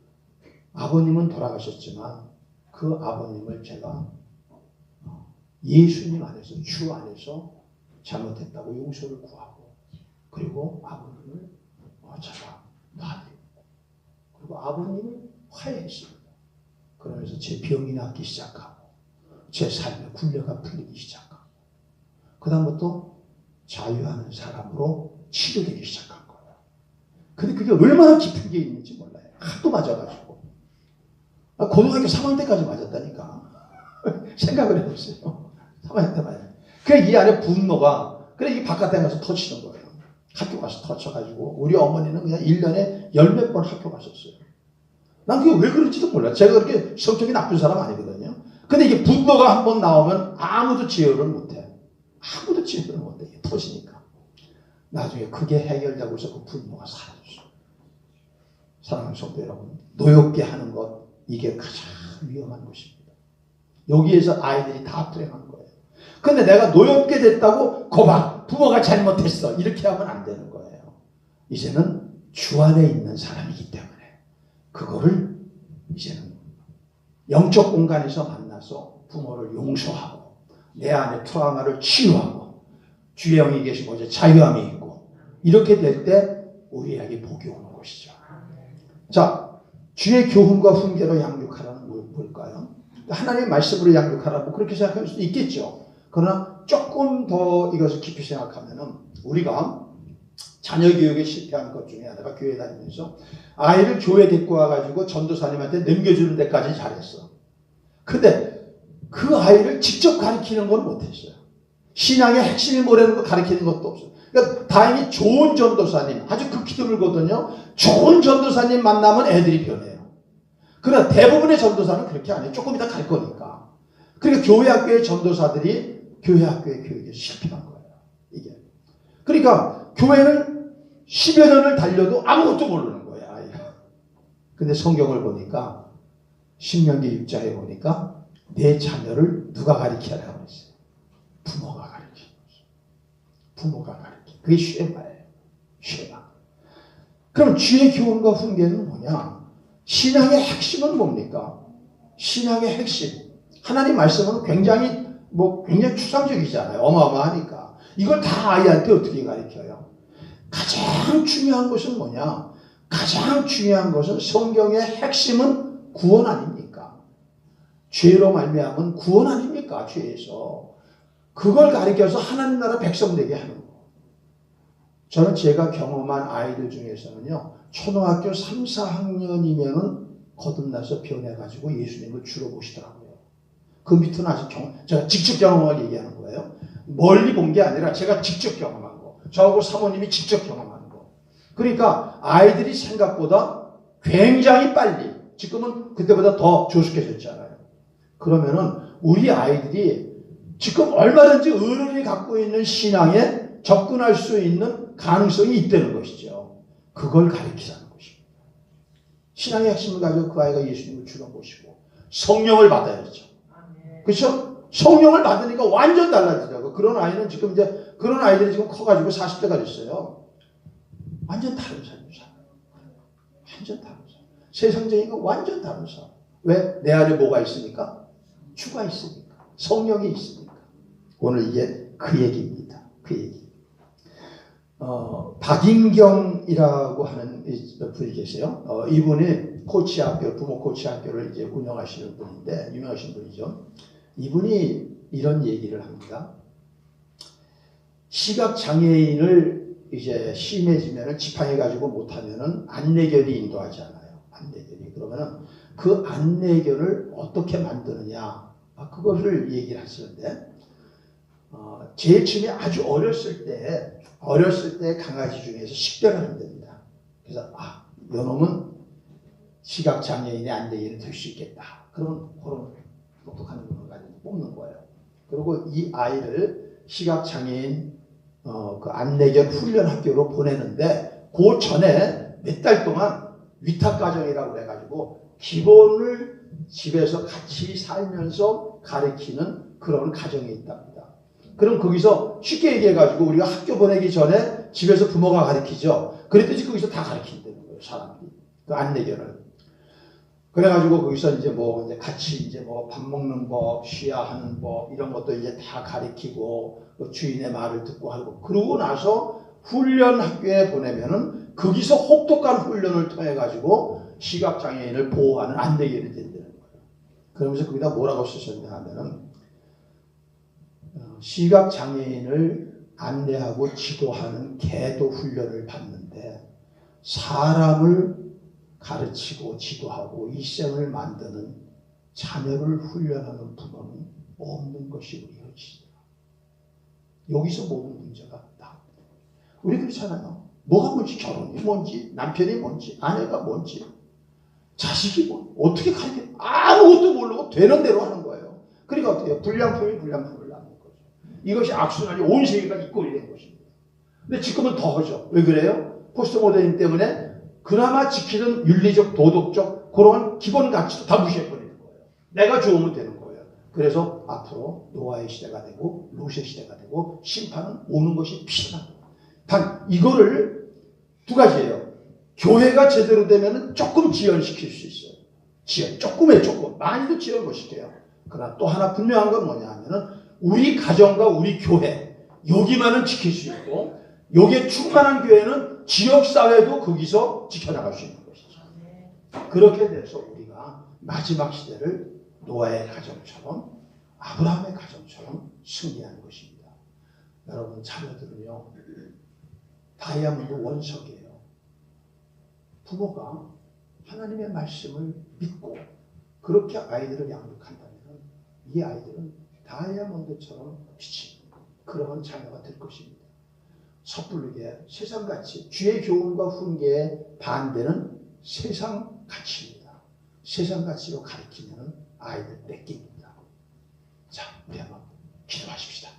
아버님은 돌아가셨지만 그 아버님을 제가 예수님 안에서, 주 안에서 잘못했다고 용서를 구하고, 그리고 아버님을 제가 놔드리고, 그리고 아버님을 화해했습니다. 그러면서 제 병이 낫기 시작하고, 제 삶의 굴레가 풀리기 시작하고, 그 다음부터 자유하는 사람으로 치료되기 시작한 거예요. 근데 그게 얼마나 깊은 게 있는지 몰라요. 하도 맞아가지고. 고등학교 3학년 때까지 맞았다니까. 생각을 해보세요. 3학년 때 맞아요. 그래, 이 안에 분노가, 그래, 이게 바깥에 가서 터치는 거예요. 학교 가서 터쳐가지고, 우리 어머니는 그냥 1년에 10몇 번 학교 갔었어요. 난 그게 왜 그런지도 몰라요. 제가 그렇게 성격이 나쁜 사람 아니거든요. 근데 이게 분노가 한번 나오면 아무도 제어를 못해. 아무도 제어를 못해. 이게 터지니까. 나중에 그게 해결되고 해서 그 분노가 사라졌어요. 사랑하는 성도 여러분, 노엽게 하는 것, 이게 가장 위험한 것입니다. 여기에서 아이들이 다 불행한 거예요. 근데 내가 노엽게 됐다고 거봐, 부모가 잘못했어, 이렇게 하면 안 되는 거예요. 이제는 주 안에 있는 사람이기 때문에 그거를 이제는 영적 공간에서 만나서 부모를 용서하고 내 안에 트라우마를 치유하고 주의 영이 계시고 이제 자유함이 있고, 이렇게 될 때 우리에게 복이 오는 것이죠. 자, 주의 교훈과 훈계로 양육하라는 뭘까요? 하나님의 말씀으로 양육하라고 그렇게 생각할 수도 있겠죠. 그러나 조금 더 이것을 깊이 생각하면은, 우리가 자녀 교육에 실패한 것 중에 하나가 교회 다니면서 아이를 교회 데리고 와가지고 전도사님한테 넘겨주는 데까지 잘했어. 근데 그 아이를 직접 가르치는 건 못했어요. 신앙의 핵심이 뭐라는 거 가르치는 것도 없어요. 그러니까 다행히 좋은 전도사님, 아주 극히 드물거든요. 좋은 전도사님 만나면 애들이 변해요. 그러나 대부분의 전도사는 그렇게 안 해요. 조금 이따 갈 거니까. 그러니까 교회 학교의 전도사들이 교회 학교의 교육에 실패한 거예요. 이게. 그러니까 교회는 10여 년을 달려도 아무것도 모르는 거예요, 아이가. 근데 성경을 보니까, 신명기 6장에 보니까 내 자녀를 누가 가르치라고 그랬어요? 부모가 가르치는 거죠. 부모가 가르치. 그게 쉐마예요. 쉐마. 그럼 주의 교훈과 훈계는 뭐냐? 신앙의 핵심은 뭡니까? 신앙의 핵심. 하나님 말씀은 굉장히 추상적이잖아요. 어마어마하니까. 이걸 다 아이한테 어떻게 가르쳐요? 가장 중요한 것은 뭐냐? 가장 중요한 것은 성경의 핵심은 구원 아닙니까? 죄로 말미암은 구원 아닙니까? 죄에서. 그걸 가르쳐서 하나님 나라 백성 되게 하는 거. 저는 제가 경험한 아이들 중에서는요, 초등학교 3, 4학년이면은 거듭나서 변해가지고 예수님을 주로 보시더라고요. 그 밑은 아직 제가 직접 경험을 얘기하는 거예요. 멀리 본 게 아니라 제가 직접 경험한 거. 저하고 사모님이 직접 경험한 거. 그러니까 아이들이 생각보다 굉장히 빨리, 지금은 그때보다 더 조숙해졌잖아요. 그러면은 우리 아이들이 지금 얼마든지 어른이 갖고 있는 신앙에 접근할 수 있는 가능성이 있다는 것이죠. 그걸 가르치라는 것입니다. 신앙의 핵심을 가지고 그 아이가 예수님을 주로 모시고 성령을 받아야죠. 그렇죠? 성령을 받으니까 완전 달라지더라고요. 그런 아이들이 지금 커가지고 40대가 됐어요. 완전 다른 삶을 살아요. 완전 다른 삶. 세상적인 건 완전 다른 사람. 왜? 내 안에 뭐가 있으니까? 주가 있으니까. 성령이 있으니까. 오늘 이게 그 얘기입니다. 그 얘기. 박인경이라고 하는 분이 계세요. 이분이 코치 학교, 부모 코치 학교를 이제 운영하시는 분인데, 유명하신 분이죠. 이분이 이런 얘기를 합니다. 시각장애인을 이제 심해지면은 지팡이가지고 못하면은 안내견이 인도하지 않아요. 안내견이. 그러면은 그 안내견을 어떻게 만드느냐. 그것을 얘기를 하시는데, 제일 처음에 아주 어렸을 때 강아지 중에서 식별을 한답니다. 그래서, 요놈은 시각장애인의 안내견이 될 수 있겠다. 그러면 그런 똑똑한 놈을 가지고 뽑는 거예요. 그리고 이 아이를 시각장애인 그 안내견 훈련 학교로 보내는데 그 전에 몇 달 동안 위탁가정이라고 해가지고 기본을 집에서 같이 살면서 가르치는 그런 가정이 있답니다. 그럼 거기서 쉽게 얘기해가지고 우리가 학교 보내기 전에 집에서 부모가 가르치죠. 그랬더니 거기서 다 가르친다는 거예요, 사람들이. 그 안내견을. 그래가지고 거기서 이제 같이 이제 밥 먹는 법, 쉬야 하는 법, 이런 것도 이제 다 가르치고, 주인의 말을 듣고 하고, 그러고 나서 훈련 학교에 보내면은 거기서 혹독한 훈련을 통해가지고 시각장애인을 보호하는 안내견이 된다는 거예요. 그러면서 거기다 뭐라고 쓰셨냐 하면은, 시각장애인을 안내하고 지도하는 개도 훈련을 받는데, 사람을 가르치고 지도하고 일생을 만드는 자녀를 훈련하는 부모는 없는 것이 우리 현실이다. 여기서 모든 문제가 나옵니다. 우리 그렇잖아요. 뭐가 뭔지, 결혼이 뭔지, 남편이 뭔지, 아내가 뭔지, 자식이 뭔지, 어떻게 가르쳐, 아무것도 모르고 되는 대로 하는 거예요. 그러니까 어떻게 해요? 불량품이 불량품을 낳는 거죠. 이것이 악순환이 온 세계가 이꼴이 된 것입니다. 근데 지금은 더 하죠. 왜 그래요? 포스트 모더니즘 때문에 그나마 지키던 윤리적, 도덕적 그런 기본 가치도 다 무시해버리는 거예요. 내가 좋으면 되는 거예요. 그래서 앞으로 노아의 시대가 되고 롯의 시대가 되고 심판은 오는 것이 필요합니다. 단 이거를 두 가지예요. 교회가 제대로 되면 조금 지연시킬 수 있어요. 지연, 조금에 조금. 많이도 지연 못 시켜요. 그러나 또 하나 분명한 건 뭐냐 하면은 우리 가정과 우리 교회 여기만은 지킬 수 있고 여기에 충만한 교회는 지역사회도 거기서 지켜나갈 수 있는 것이죠. 그렇게 돼서 우리가 마지막 시대를 노아의 가정처럼 아브라함의 가정처럼 승리하는 것입니다. 여러분 자녀들은요 다이아몬드 원석이에요. 부모가 하나님의 말씀을 믿고 그렇게 아이들을 양육한다면 이 아이들은 다이아몬드처럼 비치는 그런 자녀가 될 것입니다. 섣부르게 세상가치, 주의 교훈과 훈계에 반대는 세상가치입니다. 세상가치로 가르치면 아이들 뺏깁니다. 자, 우리 한번 기도하십시다.